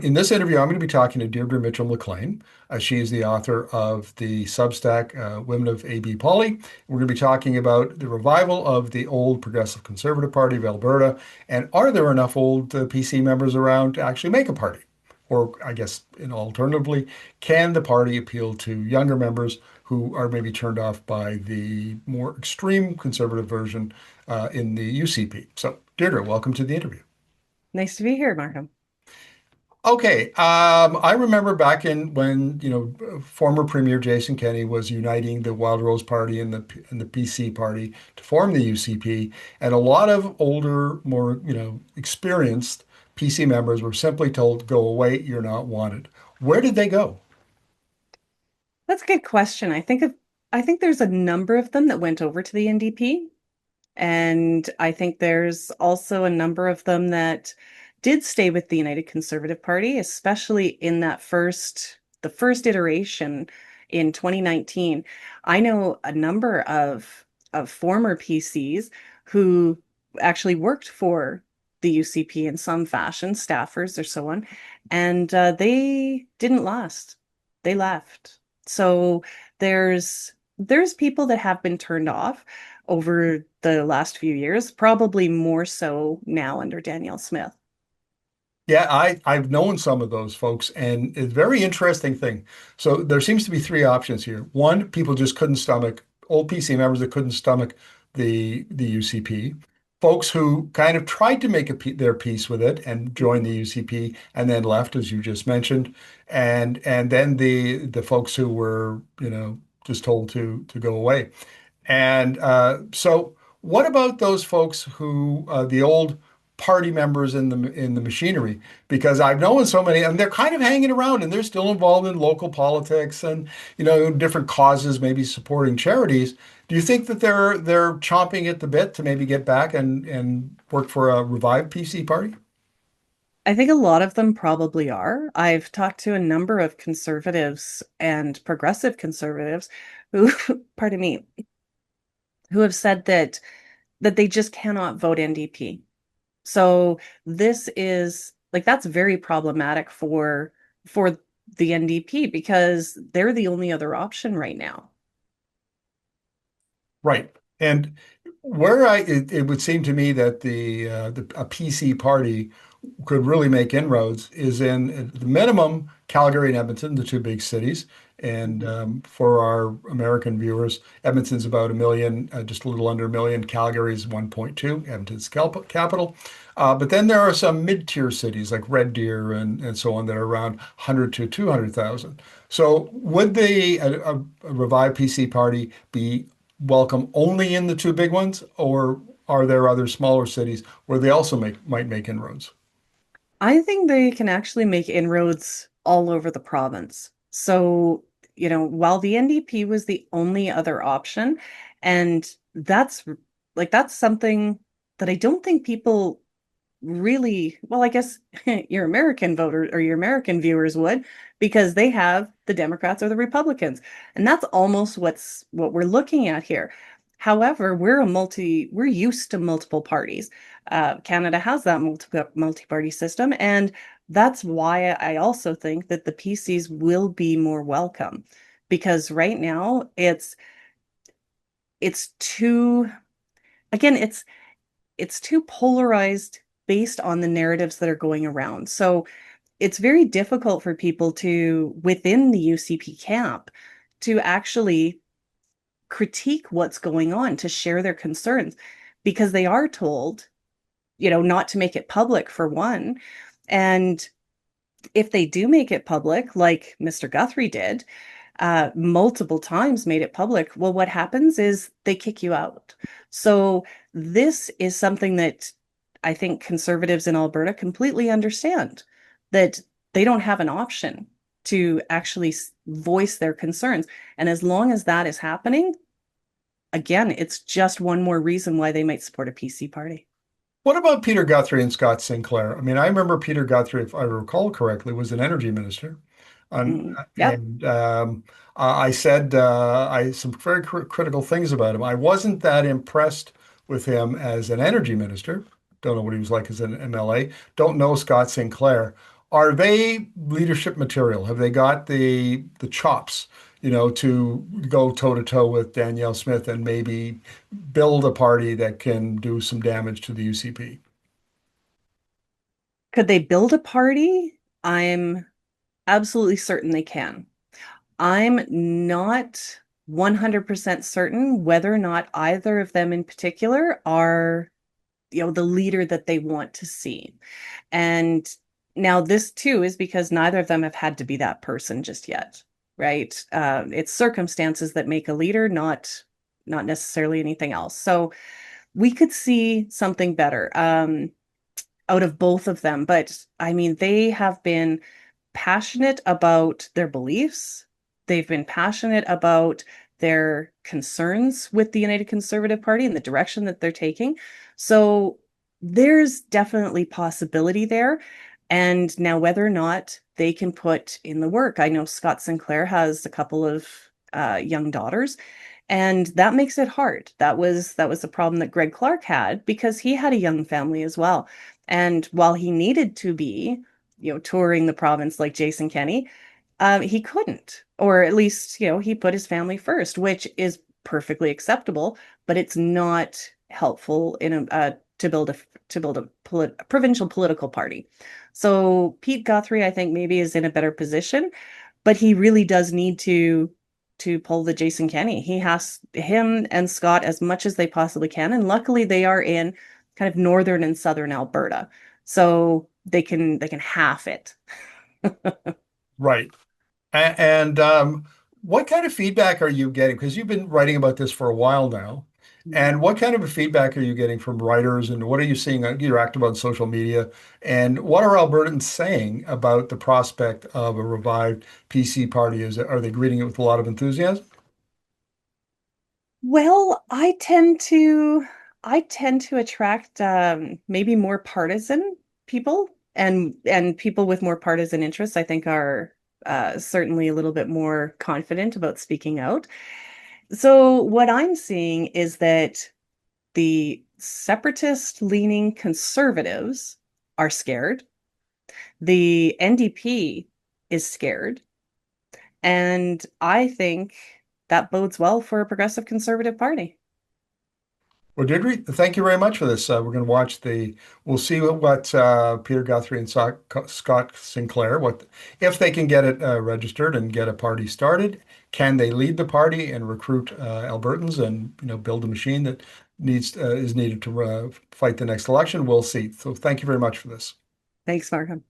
In this interview, I'm going to be talking to Deidre Mitchell-MacLean. She is the author of the Substack, Women of ABpoli. We're going to be talking about the revival of the old Progressive Conservative Party of Alberta, and are there enough old PC members around to actually make a party? Or I guess, alternatively, can the party appeal to younger members who are maybe turned off by the more extreme conservative version in the UCP? So, Deirdre, welcome to the interview. Nice to be here, Markham. Okay, I remember back in when, former Premier Jason Kenney was uniting the Wild Rose Party and the PC Party to form the UCP, and a lot of older, more, experienced PC members were simply told, "Go away, you're not wanted." Where did they go? That's a good question. I think there's a number of them that went over to the NDP, and I think there's also a number of them that did stay with the United Conservative Party, especially in the first iteration in 2019. I know a number of former PCs who actually worked for the UCP in some fashion, staffers or so on, and they didn't last. They left. So there's people that have been turned off over the last few years, probably more so now under Danielle Smith. Yeah, I've known some of those folks, and it's a very interesting thing. So there seems to be three options here. One, people just couldn't stomach old PC members that couldn't stomach the UCP. Folks who kind of tried to make their peace with it and joined Mhm. the UCP and then left, as you just mentioned, and then the folks who were, just told to go away. And so, what about those folks who the old party members in the machinery? Because I've known so many, and they're kind of hanging around, and they're still involved in local politics and different causes, maybe supporting charities. Do you think that they're chomping at the bit to maybe get back and work for a revived PC party? I think a lot of them probably are. I've talked to a number of conservatives and progressive conservatives who, pardon me, who have said that they just cannot vote NDP. So this is like that's very problematic for the NDP because they're the only other option right now. Right. And it would seem to me that a PC party could really make inroads is in at the minimum Calgary and Edmonton, the two big cities. And Mhm. for our American viewers, Edmonton's about a million, just a little under a million. Calgary's 1.2, Edmonton's capital. But then there are some mid-tier cities like Red Deer and so on that are around 100 to 200,000. So would a revived PC party be welcome only in the two big ones, or are there other smaller cities where they also might make inroads? I think they can actually make inroads all over the province. So, while the NDP was the only other option, and that's something that I don't think people really, well, I guess your American voter or your American viewers would, because they have the Democrats or the Republicans. And that's almost what we're looking at here. However, we're used to multiple parties. Canada has that multi-party system, and that's why I also think that the PCs will be more welcome, because right now it's too, again, it's too polarized based on the narratives that are going around. So it's very difficult for people within the UCP camp, to actually critique what's going on, to share their concerns, because they are told, not to make it public for one. And if they do make it public, like Mr. Guthrie did, multiple times made it public, well, what happens is they kick you out. So this is something that I think conservatives in Alberta completely understand, that they don't have an option to actually voice their concerns. And as long as that is happening, again, it's just one more reason why they might support a PC party. What about Peter Guthrie and Scott Sinclair? I mean, I remember Peter Guthrie, if I recall correctly, was an energy minister. And, Yep. I said some very critical things about him. I wasn't that impressed with him as an energy minister. Don't know what he was like as an MLA. Don't know Scott Sinclair. Are they leadership material? Have they got the chops, to go toe to toe with Danielle Smith and maybe build a party that can do some damage to the UCP? Could they build a party? I'm absolutely certain they can. I'm not 100% certain whether or not either of them in particular are, the leader that they want to see. And now this too is because neither of them have had to be that person just yet, right? It's circumstances that make a leader, not necessarily anything else. So we could see something better out of both of them. But I mean, they have been passionate about their beliefs. They've been passionate about their concerns with the United Conservative Party and the direction that they're taking. So there's definitely possibility there. And now, whether or not they can put in the work, I know Scott Sinclair has a couple of young daughters, and that makes it hard. That was a problem that Greg Clark had because he had a young family as well. And while he needed to be, touring the province like Jason Kenney, he couldn't, or at least, he put his family first, which is perfectly acceptable, but it's not helpful in a provincial political party. So Pete Guthrie, I think, maybe is in a better position, but he really does need to pull the Jason Kenney. He has him and Scott as much as they possibly can, and luckily they are in kind of northern and southern Alberta, so they can half it. Right. And what kind of feedback are you getting? Because you've been writing about this for a while now. And what kind of a feedback are you getting from writers? And what are you seeing? You're active on social media. And what are Albertans saying about the prospect of a revived PC party? Are they greeting it with a lot of enthusiasm? Well, I tend to attract maybe more partisan people, and people with more partisan interests, I think, are certainly a little bit more confident about speaking out. So what I'm seeing is that the separatist leaning conservatives are scared. The NDP is scared. And I think that bodes well for a progressive conservative party. Well, Deidre, thank you very much for this. We're going to we'll see what Peter Guthrie and Scott Sinclair, if they can get it registered and get a party started. Can they lead the party and recruit Albertans and build a machine that is needed to fight the next election? We'll see. So thank you very much for this. Thanks, Markham.